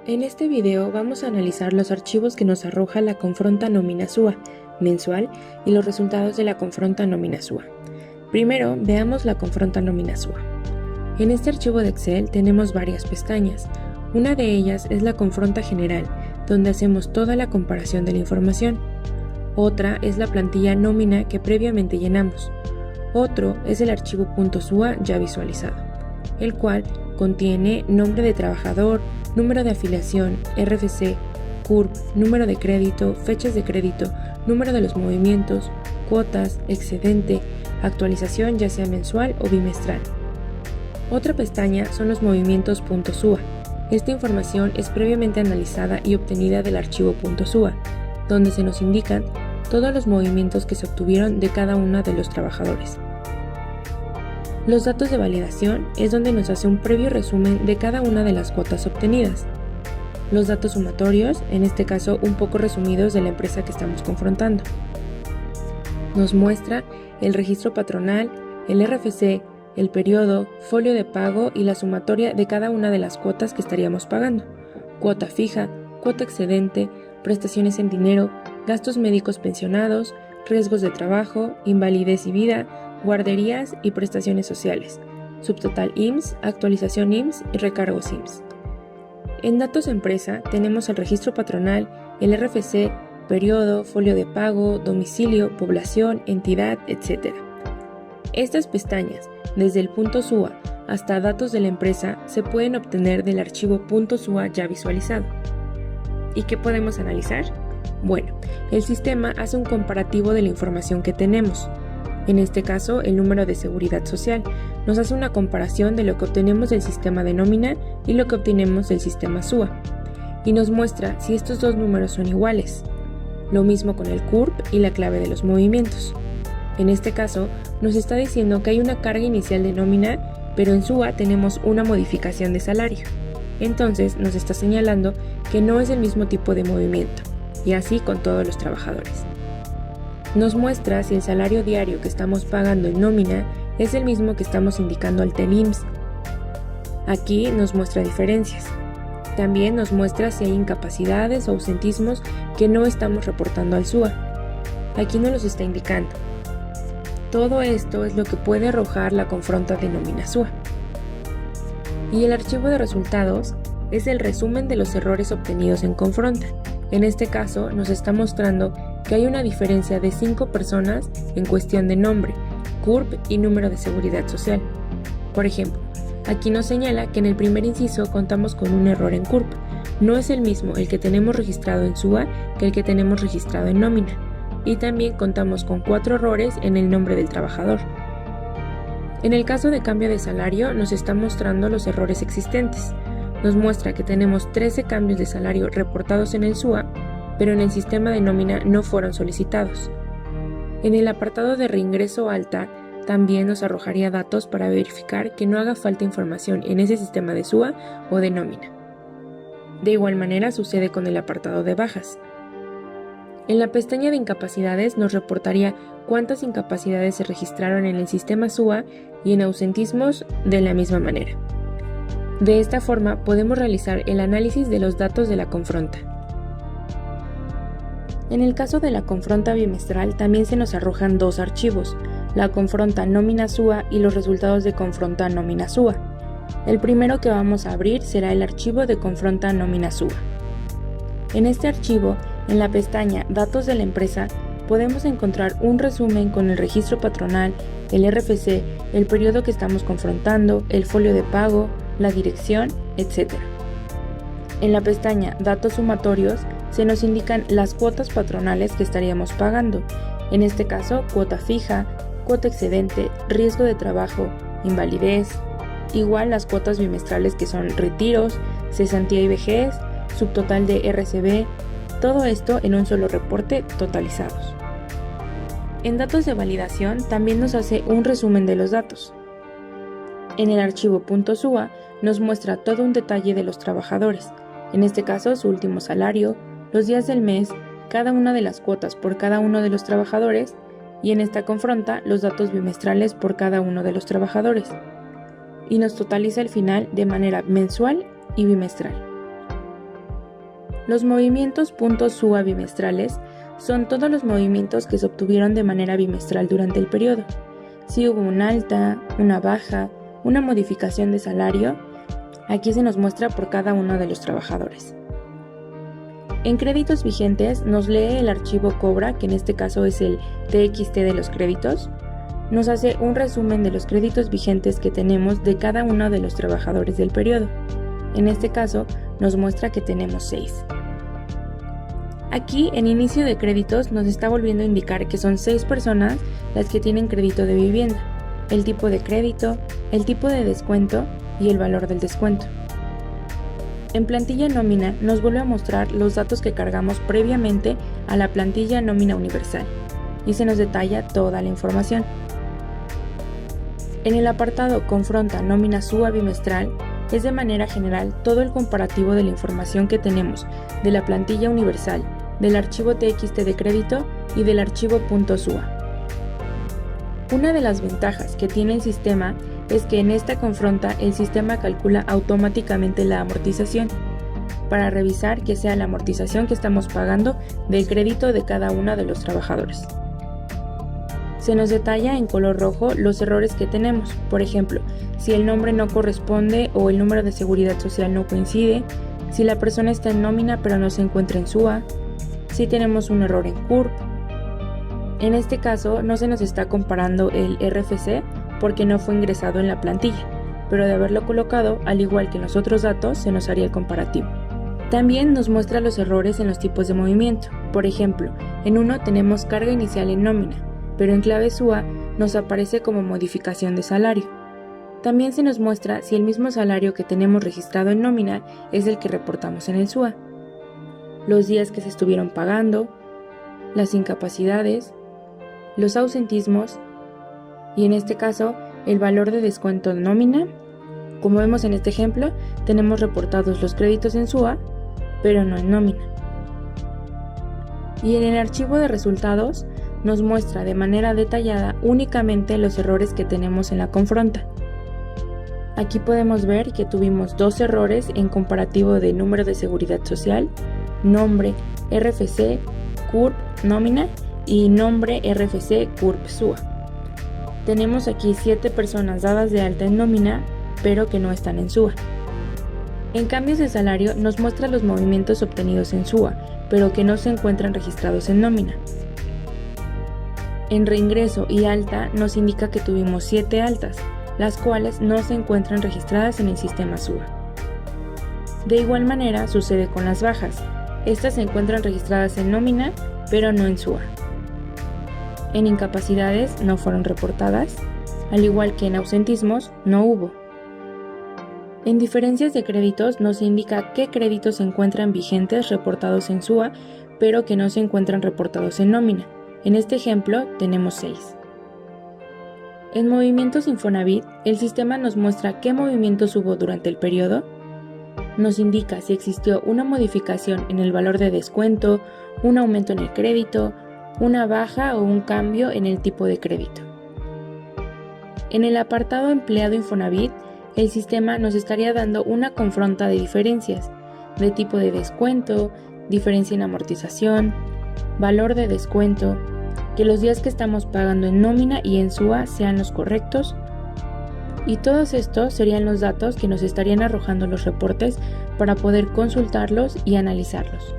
En este video vamos a analizar los archivos que nos arroja la confronta nómina SUA mensual y los resultados de la confronta nómina SUA. Primero, veamos la confronta nómina SUA. En este archivo de Excel tenemos varias pestañas. Una de ellas es la confronta general, donde hacemos toda la comparación de la información. Otra es la plantilla nómina que previamente llenamos. Otro es el archivo .SUA ya visualizado, el cual contiene nombre de trabajador, número de afiliación, RFC, CURP, número de crédito, fechas de crédito, número de los movimientos, cuotas, excedente, actualización ya sea mensual o bimestral. Otra pestaña son los movimientos .SUA. Esta información es previamente analizada y obtenida del archivo .SUA, donde se nos indican todos los movimientos que se obtuvieron de cada uno de los trabajadores. Los datos de validación es donde nos hace un previo resumen de cada una de las cuotas obtenidas. Los datos sumatorios, en este caso un poco resumidos de la empresa que estamos confrontando. Nos muestra el registro patronal, el RFC, el periodo, folio de pago y la sumatoria de cada una de las cuotas que estaríamos pagando. Cuota fija, cuota excedente, prestaciones en dinero, gastos médicos pensionados, riesgos de trabajo, invalidez y vida, guarderías y prestaciones sociales, subtotal IMSS, actualización IMSS y recargos IMSS. En datos empresa tenemos el registro patronal, el RFC, periodo, folio de pago, domicilio, población, entidad, etc. Estas pestañas, desde el .SUA hasta datos de la empresa, se pueden obtener del archivo .SUA ya visualizado. ¿Y qué podemos analizar? Bueno, el sistema hace un comparativo de la información que tenemos. En este caso, el número de seguridad social nos hace una comparación de lo que obtenemos del sistema de nómina y lo que obtenemos del sistema SUA, y nos muestra si estos dos números son iguales. Lo mismo con el CURP y la clave de los movimientos. En este caso, nos está diciendo que hay una carga inicial de nómina, pero en SUA tenemos una modificación de salario. Entonces, nos está señalando que no es el mismo tipo de movimiento, y así con todos los trabajadores. Nos muestra si el salario diario que estamos pagando en nómina es el mismo que estamos indicando al TEL IMSS. Aquí nos muestra diferencias. También nos muestra si hay incapacidades o ausentismos que no estamos reportando al SUA. Aquí nos los está indicando. Todo esto es lo que puede arrojar la confronta de nómina SUA. Y el archivo de resultados es el resumen de los errores obtenidos en confronta. En este caso nos está mostrando que hay una diferencia de 5 personas en cuestión de nombre, CURP y número de seguridad social. Por ejemplo, aquí nos señala que en el primer inciso contamos con un error en CURP. No es el mismo el que tenemos registrado en SUA que el que tenemos registrado en nómina. Y también contamos con 4 errores en el nombre del trabajador. En el caso de cambio de salario nos está mostrando los errores existentes. Nos muestra que tenemos 13 cambios de salario reportados en el SUA, pero en el sistema de nómina no fueron solicitados. En el apartado de reingreso alta también nos arrojaría datos para verificar que no haga falta información en ese sistema de SUA o de nómina. De igual manera sucede con el apartado de bajas. En la pestaña de incapacidades nos reportaría cuántas incapacidades se registraron en el sistema SUA y en ausentismos de la misma manera. De esta forma podemos realizar el análisis de los datos de la confronta. En el caso de la confronta bimestral también se nos arrojan 2 archivos, la confronta nómina SUA y los resultados de confronta nómina SUA. El primero que vamos a abrir será el archivo de confronta nómina SUA. En este archivo, en la pestaña Datos de la empresa, podemos encontrar un resumen con el registro patronal, el RFC, el periodo que estamos confrontando, el folio de pago, la dirección, etc. En la pestaña Datos sumatorios se nos indican las cuotas patronales que estaríamos pagando, en este caso cuota fija, cuota excedente, riesgo de trabajo, invalidez, igual las cuotas bimestrales que son retiros, cesantía y vejez, subtotal de RCB, todo esto en un solo reporte totalizados. En datos de validación también nos hace un resumen de los datos. En el archivo .SUA nos muestra todo un detalle de los trabajadores, en este caso su último salario, los días del mes, cada una de las cuotas por cada uno de los trabajadores y en esta confronta los datos bimestrales por cada uno de los trabajadores. Y nos totaliza el final de manera mensual y bimestral. Los movimientos .SUA bimestrales son todos los movimientos que se obtuvieron de manera bimestral durante el periodo. Si hubo un alta, una baja, una modificación de salario, aquí se nos muestra por cada uno de los trabajadores. En créditos vigentes nos lee el archivo Cobra, que en este caso es el TXT de los créditos. Nos hace un resumen de los créditos vigentes que tenemos de cada uno de los trabajadores del periodo. En este caso nos muestra que tenemos 6. Aquí en inicio de créditos nos está volviendo a indicar que son 6 personas las que tienen crédito de vivienda, el tipo de crédito, el tipo de descuento y el valor del descuento. En plantilla nómina nos vuelve a mostrar los datos que cargamos previamente a la plantilla nómina universal y se nos detalla toda la información. En el apartado Confronta nómina SUA bimestral es de manera general todo el comparativo de la información que tenemos de la plantilla universal, del archivo TXT de crédito y del archivo .SUA. Una de las ventajas que tiene el sistema es que en esta confronta el sistema calcula automáticamente la amortización para revisar que sea la amortización que estamos pagando del crédito de cada uno de los trabajadores. Se nos detalla en color rojo los errores que tenemos, por ejemplo, si el nombre no corresponde o el número de seguridad social no coincide, si la persona está en nómina pero no se encuentra en SUA, si tenemos un error en CURP. En este caso no se nos está comparando el RFC porque no fue ingresado en la plantilla, pero de haberlo colocado, al igual que en los otros datos, se nos haría el comparativo. También nos muestra los errores en los tipos de movimiento. Por ejemplo, en uno tenemos carga inicial en nómina, pero en clave SUA nos aparece como modificación de salario. También se nos muestra si el mismo salario que tenemos registrado en nómina es el que reportamos en el SUA, los días que se estuvieron pagando, las incapacidades, los ausentismos y en este caso el valor de descuento de nómina. Como vemos en este ejemplo, tenemos reportados los créditos en SUA, pero no en nómina. Y en el archivo de resultados nos muestra de manera detallada únicamente los errores que tenemos en la confronta. Aquí podemos ver que tuvimos 2 errores en comparativo de número de seguridad social, nombre RFC, CURP, nómina y nombre RFC, CURP, SUA. Tenemos aquí 7 personas dadas de alta en nómina, pero que no están en SUA. En cambios de salario nos muestra los movimientos obtenidos en SUA, pero que no se encuentran registrados en nómina. En reingreso y alta nos indica que tuvimos 7 altas, las cuales no se encuentran registradas en el sistema SUA. De igual manera sucede con las bajas. Estas se encuentran registradas en nómina, pero no en SUA. En incapacidades no fueron reportadas, al igual que en ausentismos no hubo. En diferencias de créditos nos indica qué créditos se encuentran vigentes reportados en SUA, pero que no se encuentran reportados en nómina. En este ejemplo tenemos 6. En movimientos Infonavit, el sistema nos muestra qué movimientos hubo durante el periodo, nos indica si existió una modificación en el valor de descuento, un aumento en el crédito, una baja o un cambio en el tipo de crédito. En el apartado Empleado Infonavit, el sistema nos estaría dando una confronta de diferencias, de tipo de descuento, diferencia en amortización, valor de descuento, que los días que estamos pagando en nómina y en SUA sean los correctos, y todos estos serían los datos que nos estarían arrojando los reportes para poder consultarlos y analizarlos.